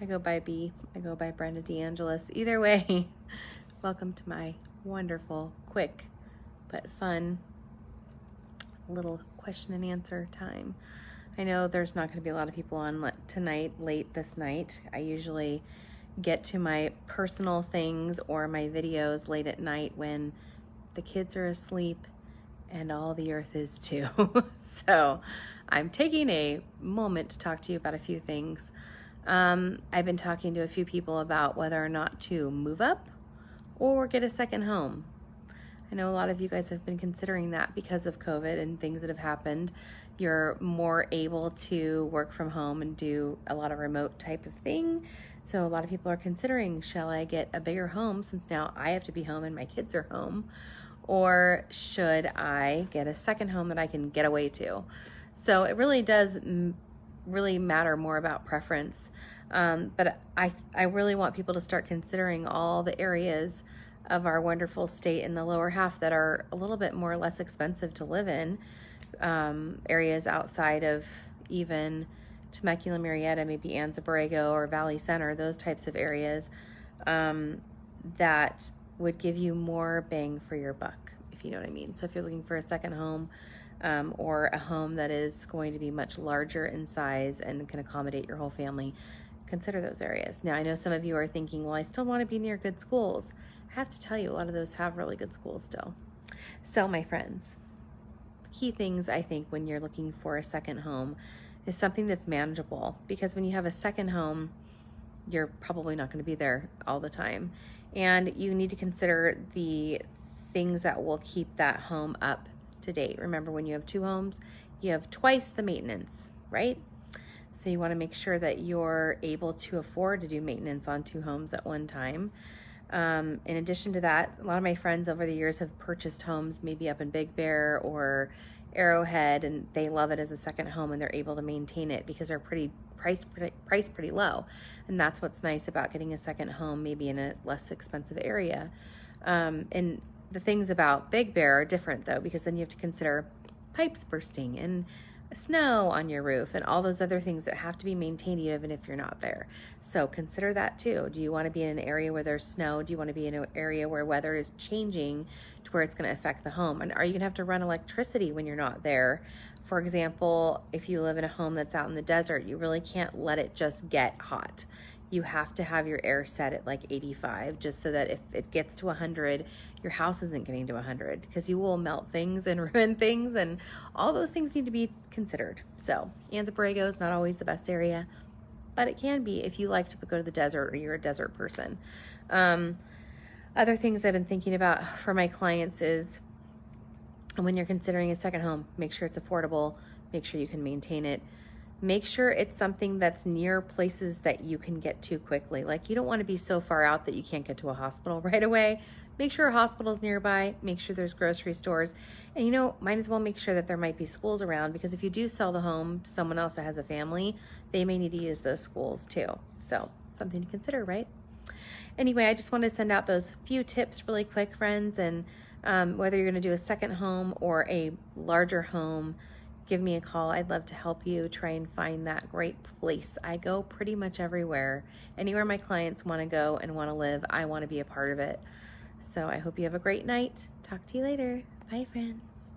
I go by B. I go by Brenda DeAngelis. Either way, welcome to my wonderful, quick, but fun little question and answer time. I know there's not going to be a lot of people on tonight, late this night. I usually get to my personal things or my videos late at night when the kids are asleep and all the earth is too. So I'm taking a moment to talk to you about a few things. I've been talking to a few people about whether or not to move up or get a second home. I know a lot of you guys have been considering that because of COVID and things that have happened. You're more able to work from home and do a lot of remote type of thing. So a lot of people are considering, shall I get a bigger home since now I have to be home and my kids are home? Or should I get a second home that I can get away to? So it really does really matter more about preference. But I really want people to start considering all the areas of our wonderful state in the lower half that are a little bit more or less expensive to live in. Areas outside of even Temecula, Murrieta, maybe Anza Borrego or Valley Center, those types of areas that would give you more bang for your buck, if you know what I mean. So if you're looking for a second home or a home that is going to be much larger in size and can accommodate your whole family, consider those areas. Now, I know some of you are thinking, well, I still want to be near good schools. I have to tell you, a lot of those have really good schools still. So my friends, key things I think when you're looking for a second home is something that's manageable, because when you have a second home, you're probably not going to be there all the time. And you need to consider the things that will keep that home up to date. Remember, when you have two homes, you have twice the maintenance, right? So you want to make sure that you're able to afford to do maintenance on two homes at one time. In addition to that, a lot of my friends over the years have purchased homes maybe up in Big Bear or Arrowhead, and they love it as a second home and they're able to maintain it because they're priced pretty low. And that's what's nice about getting a second home, maybe in a less expensive area. And the things about Big Bear are different though, because then you have to consider pipes bursting and snow on your roof and all those other things that have to be maintained even if you're not there. So consider that too. Do you want to be in an area where there's snow? Do you want to be in an area where weather is changing to where it's going to affect the home? And are you going to have to run electricity when you're not there? For example, if you live in a home that's out in the desert, you really can't let it just get hot. You have to have your air set at like 85, just so that if it gets to 100, your house isn't getting to 100, because you will melt things and ruin things, and all those things need to be considered. So Anza Borrego is not always the best area, but it can be if you like to go to the desert or you're a desert person. Other things I've been thinking about for my clients is, when you're considering a second home, make sure it's affordable, make sure you can maintain it. Make sure it's something that's near places that you can get to quickly. Like, you don't want to be so far out that you can't get to a hospital right away. Make sure a hospital's nearby. Make sure there's grocery stores. And might as well make sure that there might be schools around, because if you do sell the home to someone else that has a family, they may need to use those schools too. So something to consider, right? Anyway, I just wanted to send out those few tips really quick, friends. And whether you're going to do a second home or a larger home, give me a call. I'd love to help you try and find that great place. I go pretty much everywhere. Anywhere my clients want to go and want to live, I want to be a part of it. So I hope you have a great night. Talk to you later. Bye, friends.